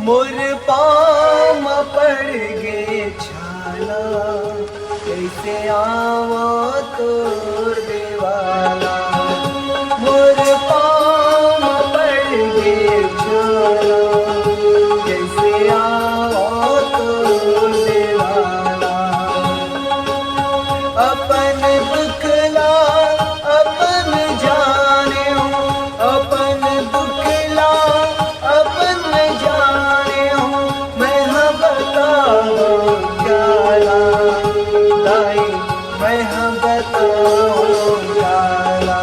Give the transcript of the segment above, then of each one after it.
मोर पाँव पड़ गे छाला, कैसे आवा तोर देवाला। मोर पाँव पड़ गे छाला, कैसे आवा तोर देवाला। अपन दुखला अपन जाने हो, अपन दुखला अपन जाने हो। मैं हाँ बताऊं जाला दाई, मैं हाँ बताऊं जाला।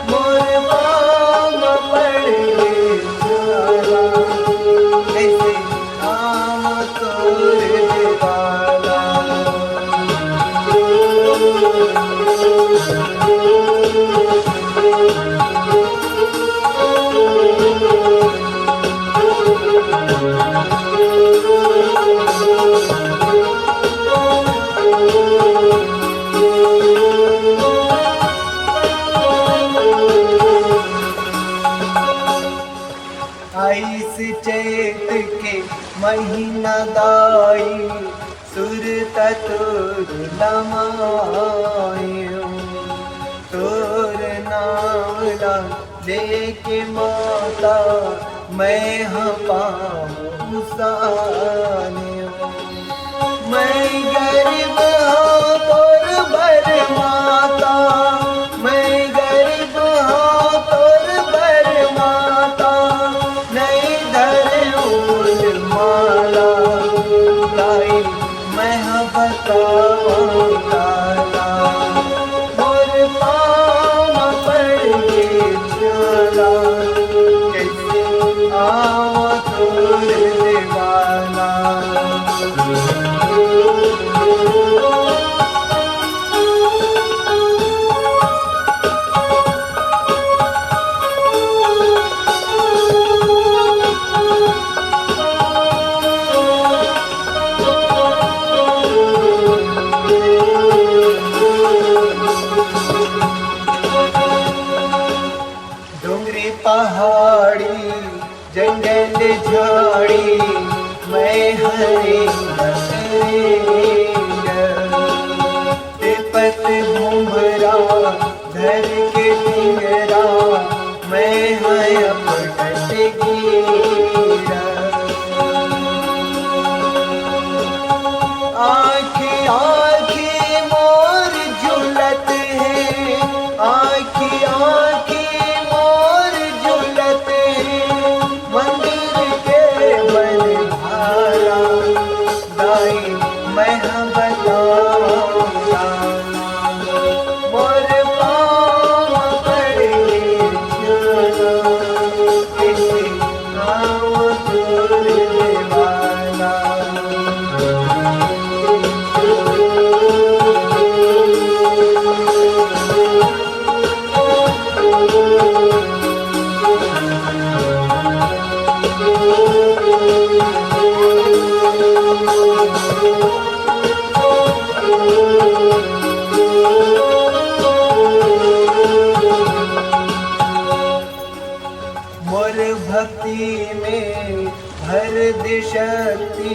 मोर पाँव पड़ गे छाला, कैसे आवा तोर देवाला। आइस चैत के महीना दाई, सुरत तोर लमायो। तोर नावला लेके माता, मैं हाँ पाऊँ सानियो। मैं गरीब हाँ तोर बर माता, मैं गरीब हाँ तोर बर माता। नहीं धरे माला लाई, मैं हाँ बताऊं ताला। मोर पाँव पड़ गे छाला, कैसे आवा तोर देवाला। डोंगरी पहाड़ी जंगल झाड़ी, मैं हरे तिपत घुमरा घर के टिंगरा, मैं है अपट गिरा। आँखी आँखी मोर झुलत है, आँखी आँखी मोर झुलत है। मंदिर के बन भाला दाई, मैं हाँ बताऊं ताला। मोर पाँव पड़ गे छाला, कैसे आवा तोर देवाला। मोर भक्ति में भर दे शक्ति,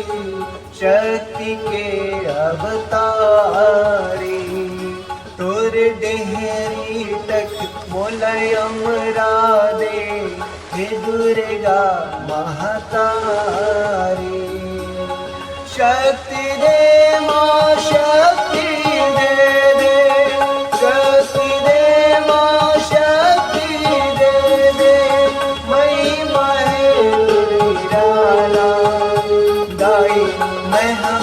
शक्ति के अवतारी। तोर डेहरी तक मोलयमरा दे, हे दुर्गा महतारी। शक्ति दे माँ शक्ति दे दे, शक्ति दे माँ शक्ति दे दे। महिमा है तेरी राला दाई, मैं हाँ